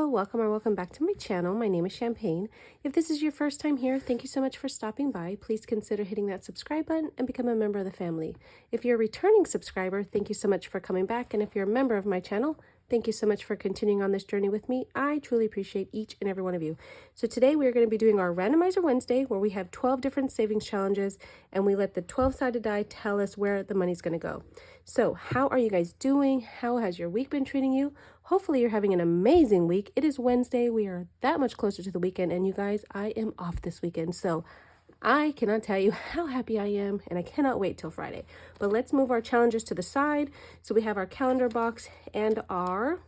welcome or welcome back to my channel. My name is Champagne. If this is your first time here, thank you so much for stopping by. Please consider hitting that subscribe button and become a member of the family. If you're a returning subscriber, thank you so much for coming back. And if you're a member of my channel, thank you so much for continuing on this journey with me. I truly appreciate each and every one of you. So today we are going to be doing our Randomizer Wednesday, where we have 12 different savings challenges and we let the 12-sided die tell us where the money's going to go. So how are you guys doing? How has your week been treating you? Hopefully you're having an amazing week. It is Wednesday. We are that much closer to the weekend. And you guys, I am off this weekend. So I cannot tell you how happy I am, and I cannot wait till Friday. But let's move our challenges to the side. So we have our calendar box and our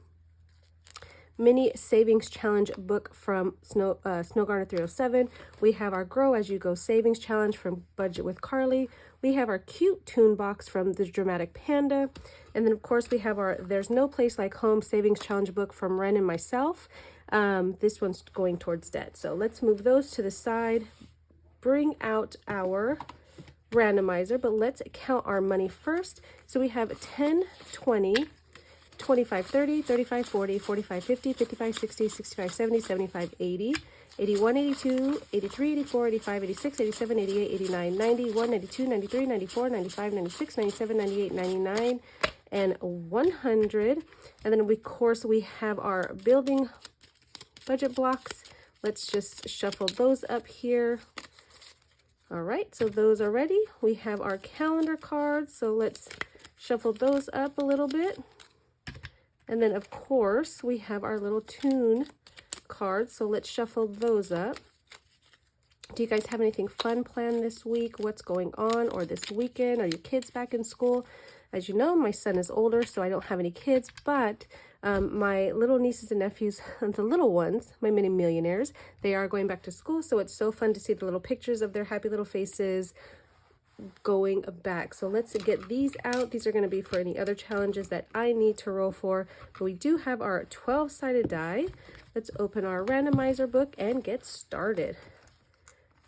mini savings challenge book from Snow Garden 307. We have our Grow As You Go savings challenge from Budget with Carly. We have our cute tune box from the Dramatic Panda. And then of course we have our There's No Place Like Home savings challenge book from Wren and myself. This one's going towards debt. So let's move those to the side. Bring out our randomizer, but let's count our money first. So we have 10, 20, 25, 30, 35, 40, 45, 50, 55, 60, 65, 70, 75, 80, 81, 82, 83, 84, 85, 86, 87, 88, 89, 90, 1, 92, 93, 94, 95, 96, 97, 98, 99, and 100. And then of course we have our building budget blocks. Let's just shuffle those up here. All right, so those are ready. We have our calendar cards, so let's shuffle those up a little bit. And then of course we have our little tune cards, so let's shuffle those up. Do you guys have anything fun planned this week? What's going on, or this weekend? Are your kids back in school? As you know, my son is older, so I don't have any kids, but my little nieces and nephews, the little ones, my mini millionaires, they are going back to school. So it's so fun to see the little pictures of their happy little faces going back. So let's get these out. These are going to be for any other challenges that I need to roll for. But we do have our 12-sided die. Let's open our randomizer book and get started.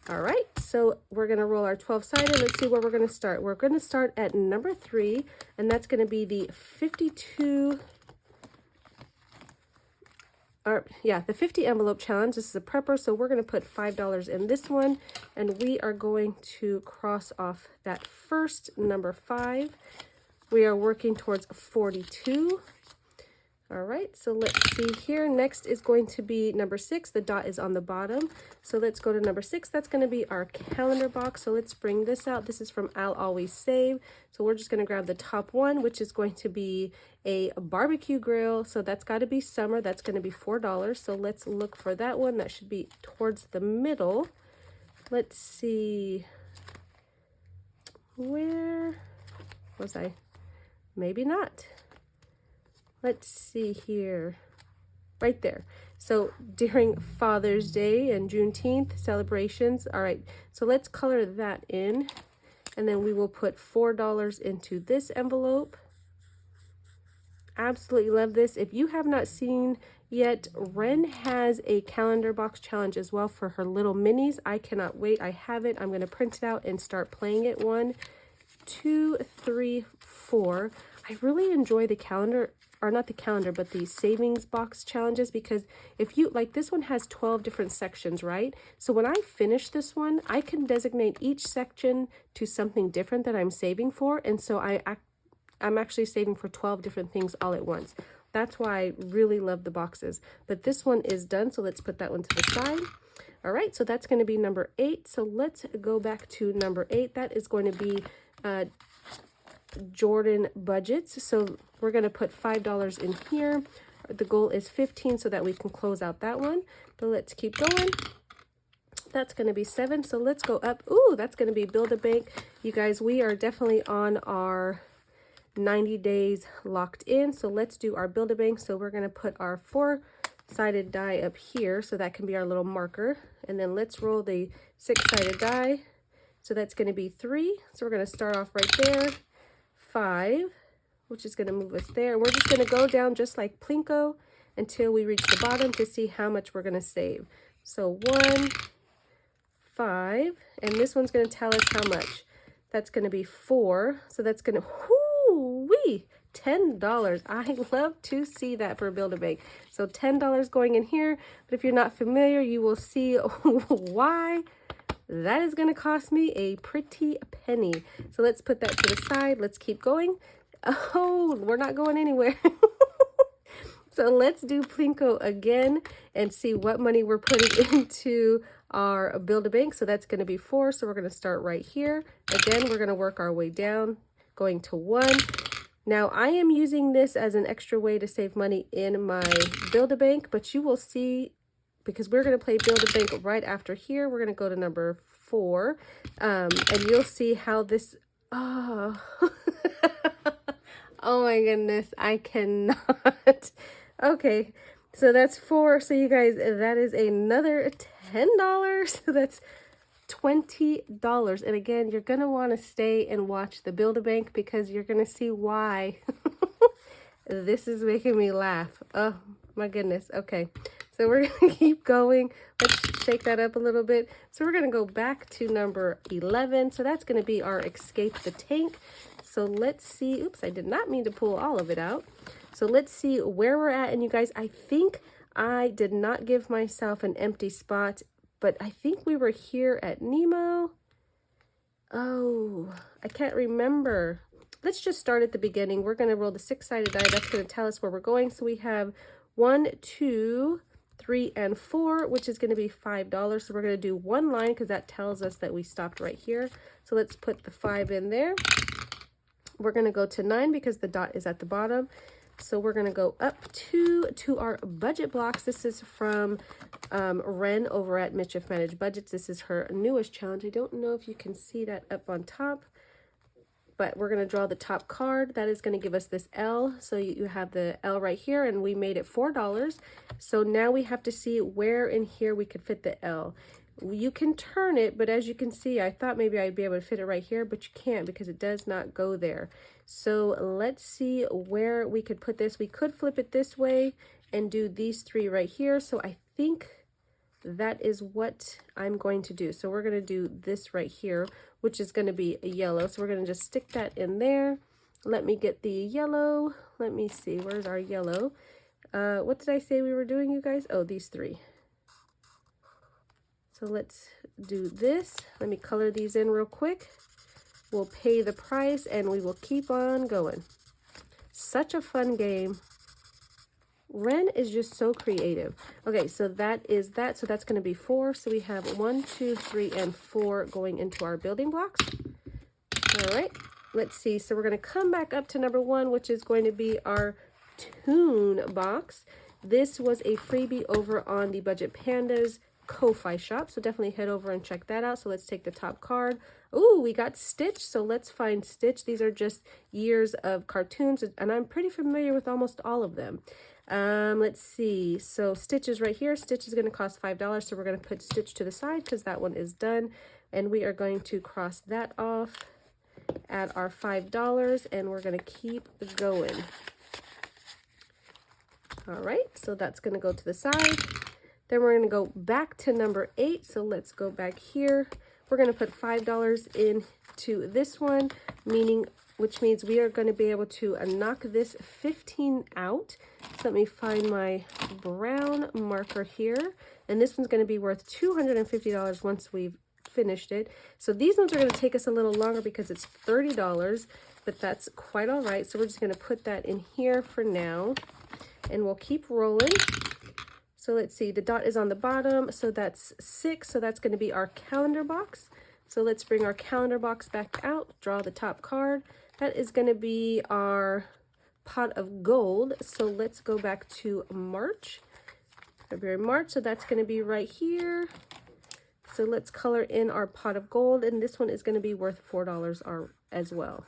All right, so we're going to roll our 12-sided. Let's see where we're going to start. We're going to start at number 3, and that's going to be the 52... the 50 envelope challenge. This is a prepper, so we're going to put $5 in this one, and we are going to cross off that first number 5. We are working towards 42. All right, so let's see here. Next is going to be number 6. The dot is on the bottom, so let's go to number 6. That's going to be our calendar box. So let's bring this out. This is from I'll Always Save. So we're just going to grab the top one, which is going to be a barbecue grill. So that's got to be summer. That's going to be $4. So let's look for that one. That should be towards the middle. Let's see. Where was I? Maybe not. Let's see here. Right there. So during Father's Day and Juneteenth celebrations. All right. So let's color that in. And then we will put $4 into this envelope. Absolutely love this. If you have not seen yet, Wren has a calendar box challenge as well for her little minis. I cannot wait. I have it. I'm going to print it out and start playing it. 1, 2, 3, 4. I really enjoy the calendar, or not the calendar, but the savings box challenges, because if you like, this one has 12 different sections, right? So when I finish this one, I can designate each section to something different that I'm saving for. And so I'm actually saving for 12 different things all at once. That's why I really love the boxes. But this one is done, so let's put that one to the side. All right, so that's going to be number 8. So let's go back to number 8. That is going to be Jordan budgets. So we're going to put $5 in here. The goal is 15 so that we can close out that one. But let's keep going. That's going to be 7. So let's go up. Ooh, that's going to be Build a Bank. You guys, we are definitely on our 90 days locked in. So let's do our Build a Bank. So we're going to put our 4-sided die up here. So that can be our little marker. And then let's roll the 6-sided die. So that's going to be 3. So we're going to start off right there. 5, which is going to move us there. We're just going to go down just like Plinko until we reach the bottom to see how much we're going to save. So 1, 5, and this one's going to tell us how much. That's going to be 4. So that's going to, whoo-wee, $10. I love to see that for Build-A-Bank. So $10 going in here, but if you're not familiar, you will see why that is going to cost me a pretty penny. So let's put that to the side. Let's keep going. Oh, we're not going anywhere. So let's do Plinko again and see what money we're putting into our Build-A-Bank. So that's going to be 4. So we're going to start right here. Again, we're going to work our way down, going to 1. Now I am using this as an extra way to save money in my Build-A-Bank, but you will see, because we're going to play Build-A-Bank right after here. We're going to go to number 4, and you'll see how this, oh, oh my goodness, I cannot. Okay, so that's 4. So you guys, that is another $10. So that's $20. And again, you're going to want to stay and watch the Build-A-Bank because you're going to see why this is making me laugh. Oh my goodness. Okay, so we're going to keep going. Let's shake that up a little bit. So we're going to go back to number 11. So that's going to be our Escape the Tank. So let's see. Oops, I did not mean to pull all of it out. So let's see where we're at. And you guys, I think I did not give myself an empty spot, but I think we were here at Nemo. Oh, I can't remember. Let's just start at the beginning. We're going to roll the 6-sided die. That's going to tell us where we're going. So we have 1, 2, 3, and 4, which is going to be $5. So we're going to do one line because that tells us that we stopped right here. So let's put the 5 in there. We're going to go to 9 because the dot is at the bottom. So we're going to go up to our budget blocks. This is from Wren over at Mischief Managed Budgets. This is her newest challenge. I don't know if you can see that up on top, but we're going to draw the top card. That is going to give us this L. So you have the L right here, and we made it $4. So now we have to see where in here we could fit the L. You can turn it, but as you can see, I thought maybe I'd be able to fit it right here, but you can't because it does not go there. So let's see where we could put this. We could flip it this way and do these 3 right here. So I think that is what I'm going to do. So we're going to do this right here, which is going to be a yellow. So we're going to just stick that in there. Let me get the yellow. Let me see. Where's our yellow? What did I say we were doing, you guys? Oh, these 3. So let's do this. Let me color these in real quick. We'll pay the price and we will keep on going. Such a fun game. Wren is just so creative. Okay, so that is that. So that's going to be 4. So we have 1, 2, 3, and 4 going into our building blocks. All right, let's see. So we're going to come back up to number 1, which is going to be our Toon box. This was a freebie over on the Budget Pandas Ko-Fi shop, so definitely head over and check that out. So let's take the top card. Oh, we got Stitch, so let's find Stitch. These are just years of cartoons, and I'm pretty familiar with almost all of them. Let's see. So Stitch is right here. Stitch is going to cost $5, so we're going to put Stitch to the side because that one is done, and we are going to cross that off at our $5, and we're going to keep going. All right, so that's going to go to the side. Then we're going to go back to number 8. So let's go back here. We're going to put $5 into this one, which means we are going to be able to knock this 15 out. So let me find my brown marker here. And this one's going to be worth $250 once we've finished it. So these ones are going to take us a little longer because it's $30, but that's quite all right. So we're just going to put that in here for now, and we'll keep rolling. So let's see, the dot is on the bottom, so that's 6, so that's going to be our calendar box. So let's bring our calendar box back out, draw the top card. That is going to be our pot of gold. So let's go back to March, February, March. So that's going to be right here. So let's color in our pot of gold, and this one is going to be worth $4 as well.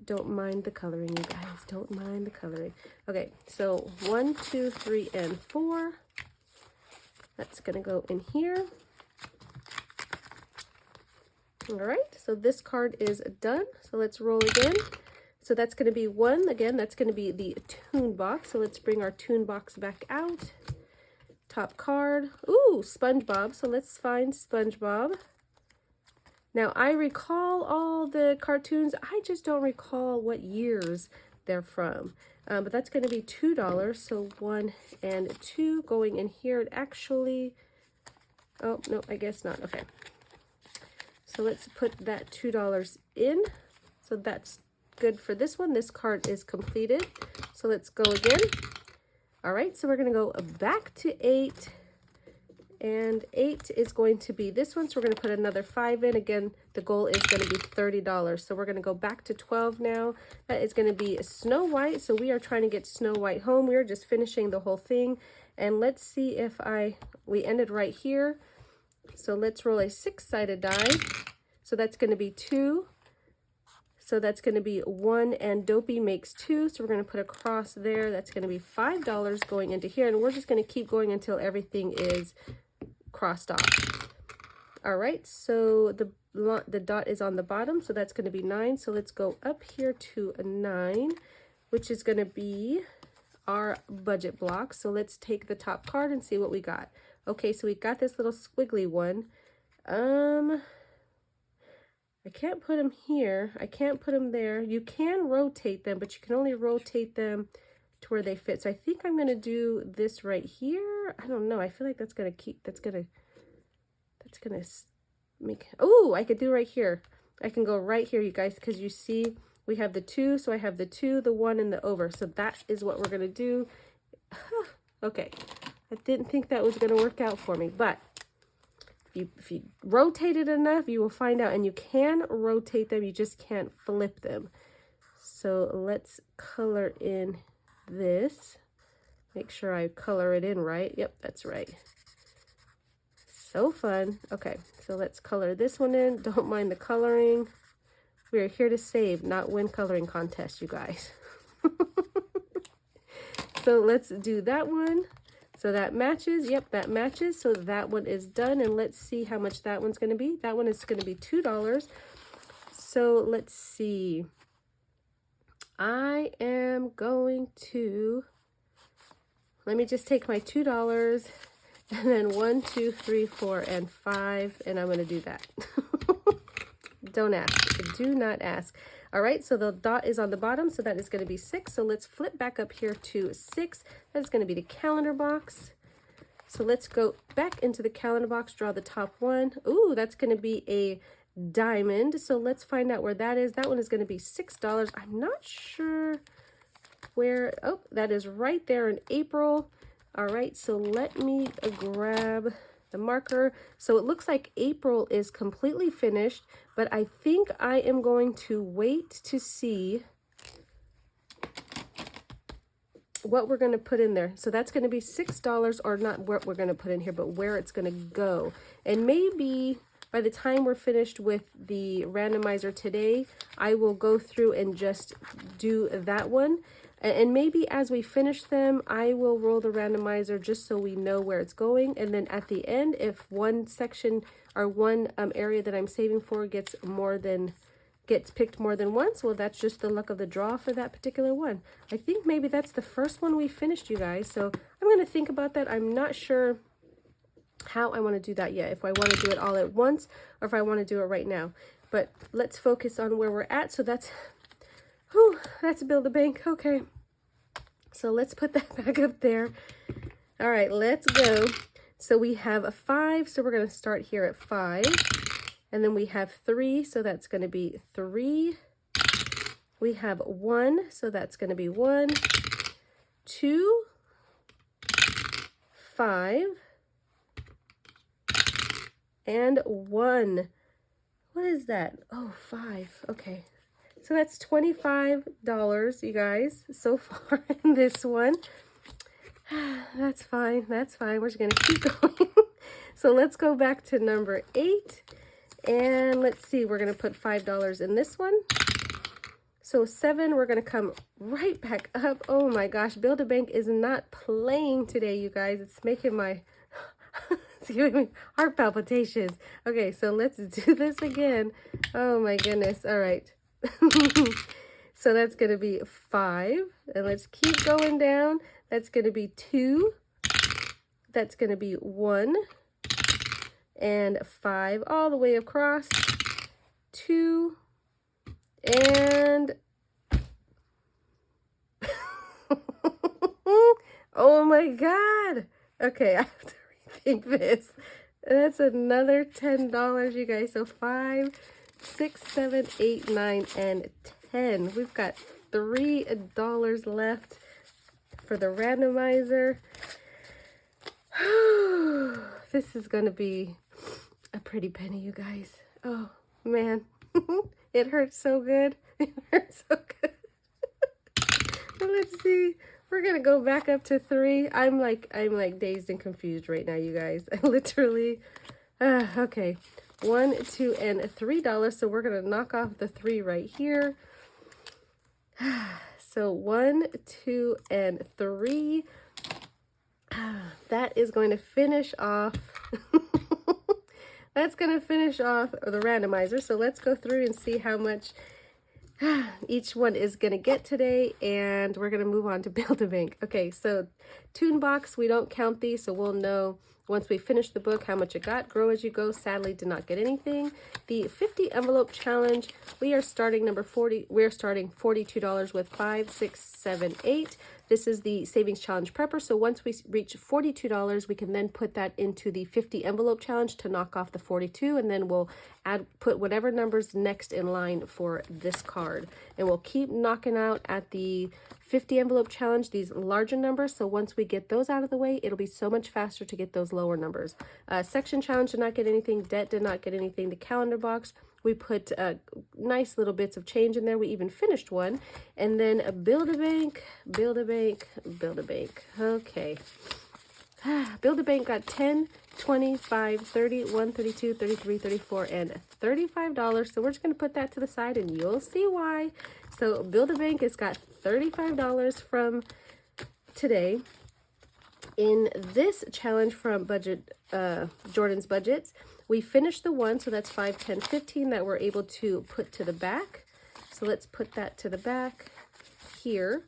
Don't mind the coloring, you guys. Don't mind the coloring. Okay, so 1, 2, 3, and 4. That's going to go in here. All right, so this card is done. So let's roll again. So that's going to be 1. Again, that's going to be the Toon box. So let's bring our Toon box back out. Top card. Ooh, SpongeBob. So let's find SpongeBob. Now, I recall all the cartoons. I just don't recall what years they're from. But that's going to be $2. So 1 and 2 going in here. It actually, oh, no, I guess not. Okay. So let's put that $2 in. So that's good for this one. This card is completed. So let's go again. All right, so we're going to go back to 8. And 8 is going to be this one. So we're going to put another 5 in. Again, the goal is going to be $30. So we're going to go back to 12 now. That is going to be Snow White. So we are trying to get Snow White home. We are just finishing the whole thing. And let's see if we ended right here. So let's roll a 6-sided die. So that's going to be 2. So that's going to be 1, and Dopey makes 2. So we're going to put a cross there. That's going to be $5 going into here. And we're just going to keep going until everything is crossed off. All right, so the dot is on the bottom, so that's going to be 9. So let's go up here to a 9, which is going to be our budget block. So let's take the top card and see what we got. Okay, so we got this little squiggly one. I can't put them here. I can't put them there. You can rotate them, but you can only rotate them to where they fit. So I think I'm going to do this right here. I don't know. I feel like that's going to make, oh, I could do right here. I can go right here, you guys, because you see we have the 2. So I have the 2, the 1, and the over. So that is what we're going to do. Okay. I didn't think that was going to work out for me, but if you rotate it enough, you will find out. And you can rotate them. You just can't flip them. So let's color in this. Make sure I color it in right. Yep, that's right. So fun. Okay, so let's color this one in. Don't mind the coloring. We are here to save, not win coloring contests, you guys. So let's do that one. So that matches. Yep, that matches. So that one is done. And let's see how much that one's going to be. That one is going to be $2. So let's see. I am going to, let me just take my $2 and then 1, 2, 3, 4, and 5, and I'm going to do that. Don't ask. Do not ask. All right, so the dot is on the bottom, so that is going to be 6. So let's flip back up here to 6. That's going to be the calendar box. So let's go back into the calendar box, draw the top one. Ooh, that's going to be a diamond. So let's find out where that is. That one is going to be $6. I'm not sure where. Oh, that is right there in April. All right, so let me grab the marker. So it looks like April is completely finished, but I think I am going to wait to see what we're going to put in there. So that's going to be $6, or not what we're going to put in here, but where it's going to go. And maybe by the time we're finished with the randomizer today, I will go through and just do that one. And maybe as we finish them, I will roll the randomizer just so we know where it's going. And then at the end, if one section or one area that I'm saving for gets picked more than once, well, that's just the luck of the draw for that particular one. I think maybe that's the first one we finished, you guys. So I'm going to think about that. I'm not sure how I want to do that yet. If I want to do it all at once or if I want to do it right now. But let's focus on where we're at. So that's Build a Bank. Okay. So let's put that back up there. All right, let's go. So we have a 5. So we're going to start here at 5. And then we have 3. So that's going to be 3. We have 1. So that's going to be 1. 2. 5. And 1. What is that? Oh, 5. Okay. So that's $25, you guys, so far in this one. That's fine. That's fine. We're just going to keep going. So let's go back to number 8. And let's see. We're going to put $5 in this one. So 7, we're going to come right back up. Oh, my gosh. Build a Bank is not playing today, you guys. It's making my... it's giving me heart palpitations. Okay, so let's do this again. Oh, my goodness. All right. So that's going to be 5, and let's keep going down. That's going to be 2, that's going to be 1, and 5 all the way across. 2, and oh my God. Okay, I have to rethink this. That's another $10, you guys. So 5, 6, 7, 8, 9, and 10. We've got $3 left for the randomizer. This is gonna be a pretty penny, you guys. Oh man. It hurts so good. It hurts so good. But let's see. We're gonna go back up to 3. I'm like dazed and confused right now, you guys. I literally okay. 1, 2, and $3. So we're gonna knock off the 3 right here. So 1, 2, and 3. That is going to finish off. That's going to finish off the randomizer. So let's go through and see how much each one is going to get today, and we're going to move on to Build-A-Bank. Okay, so Toon Box, we don't count these, so we'll know once we finish the book how much it got. Grow As You Go, sadly did not get anything. The 50 envelope challenge, we are starting number 40. We're starting $42 with 5, 6, 7, 8. This is the savings challenge prepper. So once we reach $42, we can then put that into the 50 envelope challenge to knock off the 42, and then we'll put whatever numbers next in line for this card. And we'll keep knocking out at the 50 envelope challenge these larger numbers. So once we get those out of the way, it'll be so much faster to get those lower numbers. Section challenge did not get anything. Debt did not get anything. The calendar box, we put nice little bits of change in there. We even finished one. And then a Build-A-Bank, Build-A-Bank, Build-A-Bank. Okay. Build-A-Bank got 10, 25, 30, 1, 32, 33, 34, and $35. So we're just going to put that to the side and you'll see why. So Build-A-Bank has got $35 from today. In this challenge from budget, Jordan's Budgets, we finished the 1, so that's 5, 10, 15 that we're able to put to the back. So let's put that to the back here.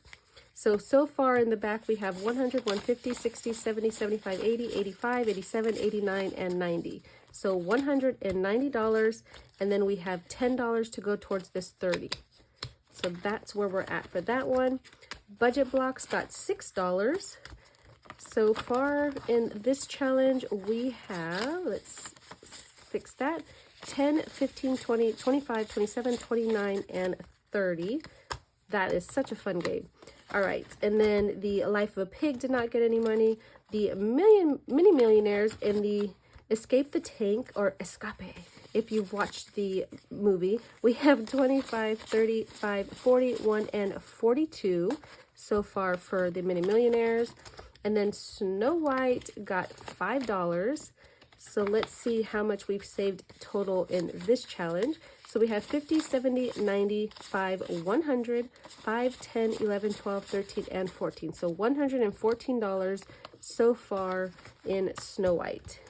So far in the back we have 100, 150, 60, 70, 75, 80, 85, 87, 89, and 90. So $190, and then we have $10 to go towards this 30. So that's where we're at for that one. Budget blocks got $6. So far in this challenge we have, let's fix that, 10, 15, 20, 25, 27, 29, and 30. That is such a fun game. All right, and then the Life of a Pig did not get any money. The Mini Millionaires and the Escape the Tank, or Escape, if you've watched the movie, we have 25, 35, 41, and 42 so far for the Mini Millionaires. And then Snow White got $5. So let's see how much we've saved total in this challenge. So we have 50, 70, 90, 5, 100, 5, 10, 11, 12, 13, and 14. So $114 so far in Snow White.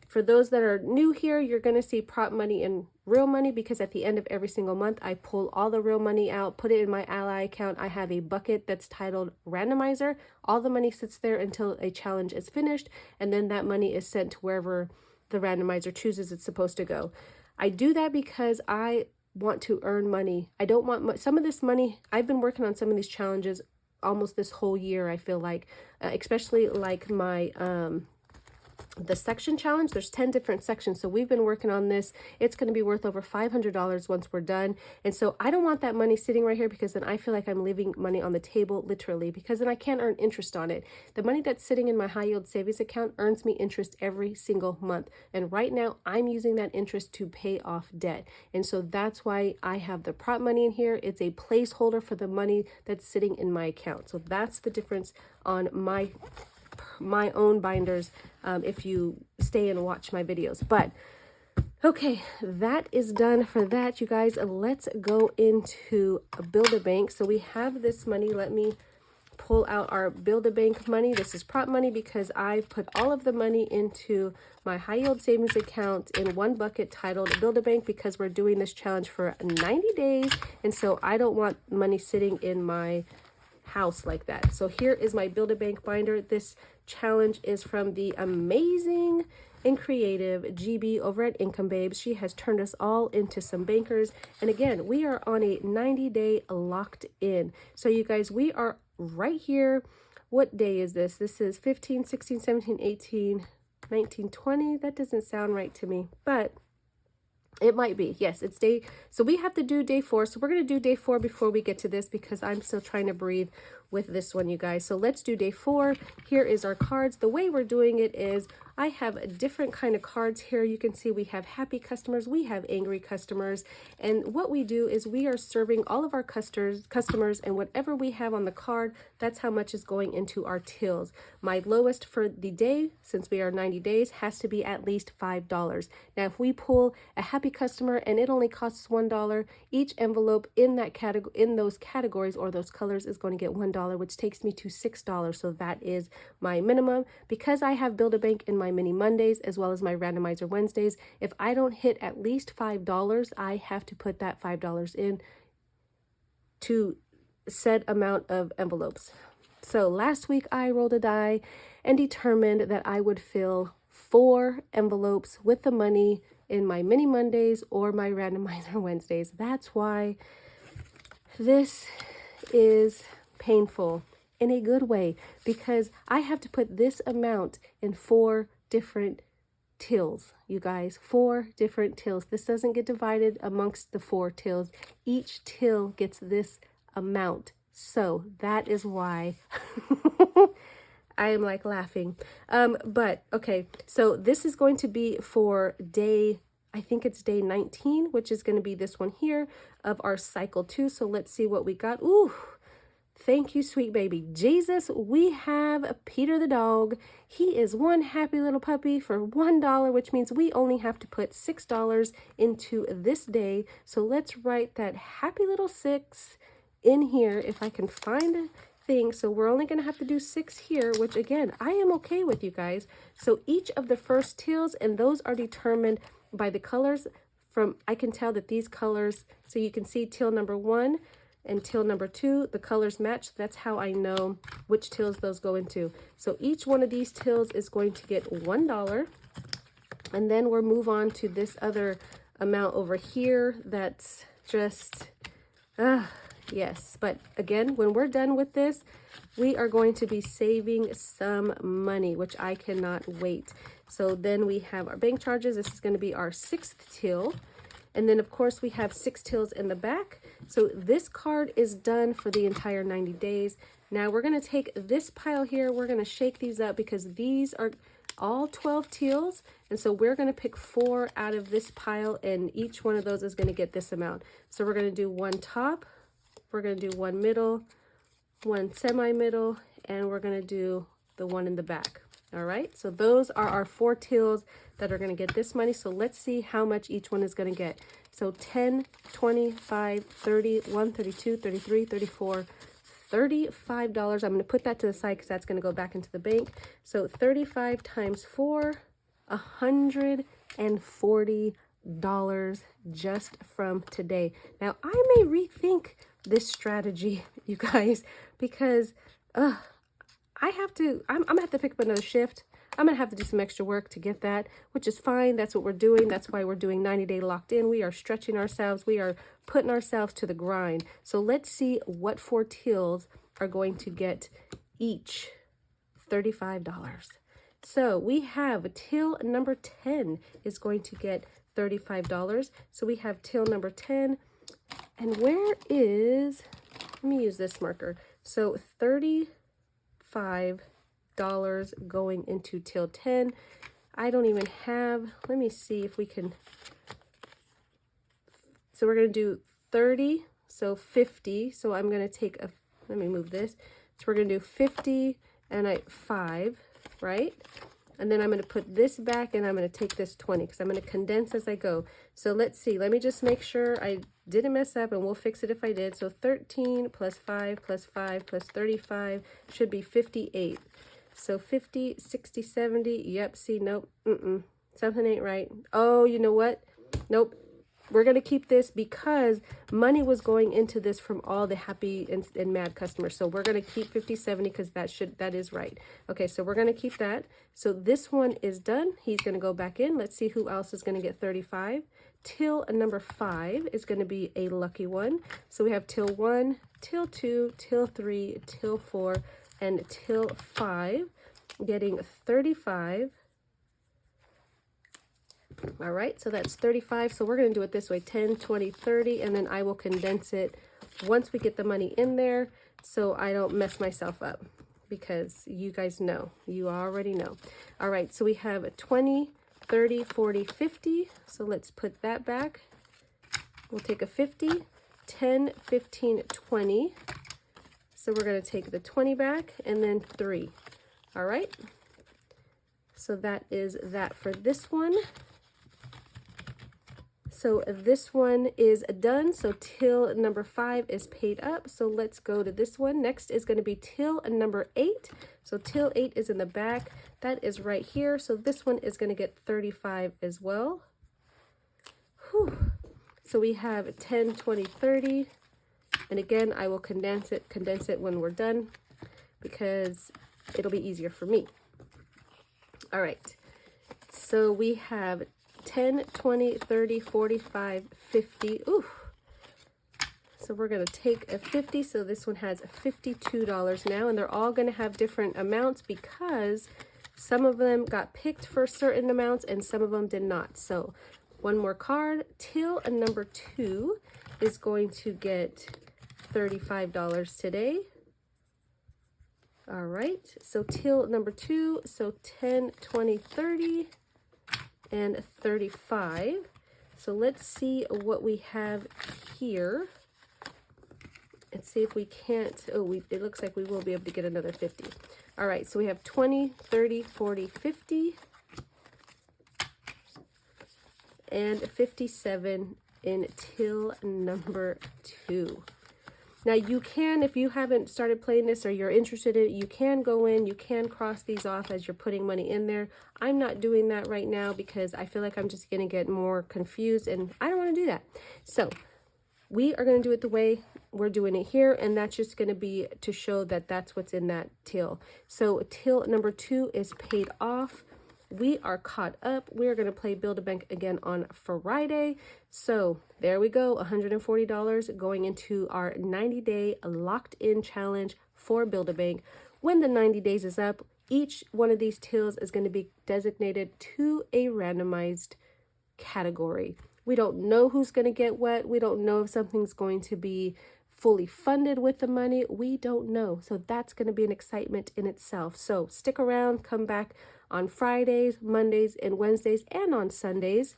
For those that are new here, you're going to see prop money and real money, because at the end of every single month, I pull all the real money out, put it in my Ally account. I have a bucket that's titled Randomizer. All the money sits there until a challenge is finished, and then that money is sent to wherever the randomizer chooses it's supposed to go. I do that because I want to earn money. I don't want some of this money. I've been working on some of these challenges almost this whole year, I feel like, especially like my the section challenge. There's 10 different sections, so we've been working on this. It's going to be worth over $500 once we're done, and so I don't want that money sitting right here, because then I feel like I'm leaving money on the table, literally, because then I can't earn interest on it. The money that's sitting in my high yield savings account earns me interest every single month, and right now I'm using that interest to pay off debt, and so that's why I have the prop money in here. It's a placeholder for the money that's sitting in my account. So that's the difference on my own binders, if you stay and watch my videos. But okay, that is done for that, you guys. Let's go into Build-A-Bank. So we have this money. Let me pull out our Build-A-Bank money. This is prop money because I've put all of the money into my high yield savings account in one bucket titled Build-A-Bank, because we're doing this challenge for 90 days, and so I don't want money sitting in my house like that. So here is my Build-A-Bank binder. This challenge is from the amazing and creative GB over at Income Babes. She has turned us all into some bankers. And again, we are on a 90-day locked in. So you guys, we are right here. What day is this? This is 15, 16, 17, 18, 19, 20. That doesn't sound right to me, but it might be. Yes, it's day. So we have to do day 4. So we're going to do day 4 before we get to this because I'm still trying to breathe with this one, you guys. So let's do day 4. Here is our cards. The way we're doing it is I have a different kind of cards here. You can see we have happy customers, we have angry customers, and what we do is we are serving all of our customers, and whatever we have on the card, that's how much is going into our tills. My lowest for the day, since we are 90 days, has to be at least $5. Now, if we pull a happy customer and it only costs $1, each envelope in that category, in those categories or those colors, is going to get $1, which takes me to $6. So that is my minimum. Because I have Build-A-Bank in my mini Mondays as well as my Randomizer Wednesdays, if I don't hit at least $5, I have to put that $5 in to set amount of envelopes. So last week I rolled a die and determined that I would fill 4 envelopes with the money in my mini Mondays or my Randomizer Wednesdays. That's why this is painful in a good way, because I have to put this amount in 4 different tills, you guys. 4 different tills. This doesn't get divided amongst the 4 tills. Each till gets this amount. So that is why I am like laughing. But okay, so this is going to be for day, I think it's day 19, which is going to be this one here of our cycle 2. So let's see what we got. Ooh, thank you, sweet baby Jesus. We have Peter the dog. He is one happy little puppy for $1, which means we only have to put $6 into this day. So let's write that happy little 6 in here if I can find a thing. So we're only going to have to do 6 here, which again, I am okay with, you guys. So each of the first tills, and those are determined by the colors. From I can tell that these colors, so you can see till number 1 and till number 2, the colors match. That's how I know which tills those go into. So each one of these tills is going to get $1. And then we'll move on to this other amount over here. That's just, yes. But again, when we're done with this, we are going to be saving some money, which I cannot wait. So then we have our bank charges. This is going to be our 6th till. And then, of course, we have 6 tills in the back. So this card is done for the entire 90 days. Now we're going to take this pile here. We're going to shake these up because these are all 12 tills. And so we're going to pick 4 out of this pile, and each one of those is going to get this amount. So we're going to do 1 top, we're going to do 1 middle, 1 semi-middle, and we're going to do the 1 in the back. All right, so those are our 4 tills that are going to get this money. So let's see how much each one is going to get. So 10, 25, 30, 1, 32, 33, 34, $35. I'm going to put that to the side because that's going to go back into the bank. So 35 times 4, $140 just from today. Now, I may rethink this strategy, you guys, because I'm gonna have to pick up another shift. I'm gonna have to do some extra work to get that, which is fine. That's what we're doing. That's why we're doing 90-day locked in. We are stretching ourselves. We are putting ourselves to the grind. So let's see what 4 tills are going to get each $35. So we have till number 10 is going to get $35. So we have till number 10. And where is, let me use this marker. So $35 going into till 10. I don't even have, let me see if we can, so we're going to do 30, so 50. So I'm going to take a, let me move this. So we're going to do 50 and 5, right? And then I'm going to put this back and I'm going to take this 20 because I'm going to condense as I go. So let's see. Let me just make sure I didn't mess up, and we'll fix it if I did. So 13 plus 5 plus 5 plus 35 should be 58. So 50, 60, 70. Yep. See, nope. Something ain't right. Oh, you know what? Nope. We're going to keep this because money was going into this from all the happy and mad customers. So we're going to keep 50.70 because that is right. Okay, so we're going to keep that. So this one is done. He's going to go back in. Let's see who else is going to get 35. Till number 5 is going to be a lucky one. So we have till 1, till 2, till 3, till 4, and till 5 getting 35. All right, so that's 35. So we're going to do it this way, 10, 20, 30, and then I will condense it once we get the money in there so I don't mess myself up, because you guys know, you already know. All right, so we have 20, 30, 40, 50. So let's put that back. We'll take a 50, 10, 15, 20. So we're going to take the 20 back and then 3. All right, so that is that for this one. So this one is done. So till number 5 is paid up. So let's go to this one. Next is going to be till number 8. So till 8 is in the back. That is right here. So this one is going to get 35 as well. Whew. So we have 10, 20, 30. And again, I will condense it when we're done because it'll be easier for me. All right. So we have 10, 20, 30, 45, 50. Ooh. So we're going to take a 50. So this one has $52 now, and they're all going to have different amounts because some of them got picked for certain amounts and some of them did not. So one more card. Till number 2 is going to get $35 today. All right. So till number 2, so 10, 20, 30. And 35. So let's see what we have here. Let's see if we can't, it looks like we will be able to get another 50. All right, so we have 20, 30, 40, 50, and 57 in till number 2. Now you can, if you haven't started playing this or you're interested in it, you can go in, you can cross these off as you're putting money in there. I'm not doing that right now because I feel like I'm just going to get more confused and I don't want to do that. So we are going to do it the way we're doing it here, and that's just going to be to show that that's what's in that till. So till number 2 is paid off. We are caught up. We are going to play Build-A-Bank again on Friday. So there we go, $140 going into our 90-day locked-in challenge for Build-A-Bank. When the 90 days is up, each one of these tills is going to be designated to a randomized category. We don't know who's going to get what. We don't know if something's going to be fully funded with the money. We don't know. So that's going to be an excitement in itself. So stick around, come back on Fridays, Mondays, and Wednesdays, and on Sundays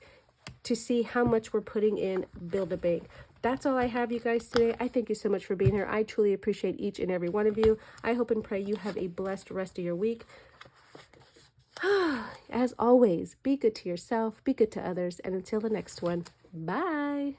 to see how much we're putting in Build-A-Bank. That's all I have, you guys, today. I thank you so much for being here. I truly appreciate each and every one of you. I hope and pray you have a blessed rest of your week. As always, be good to yourself, be good to others, and until the next one, bye.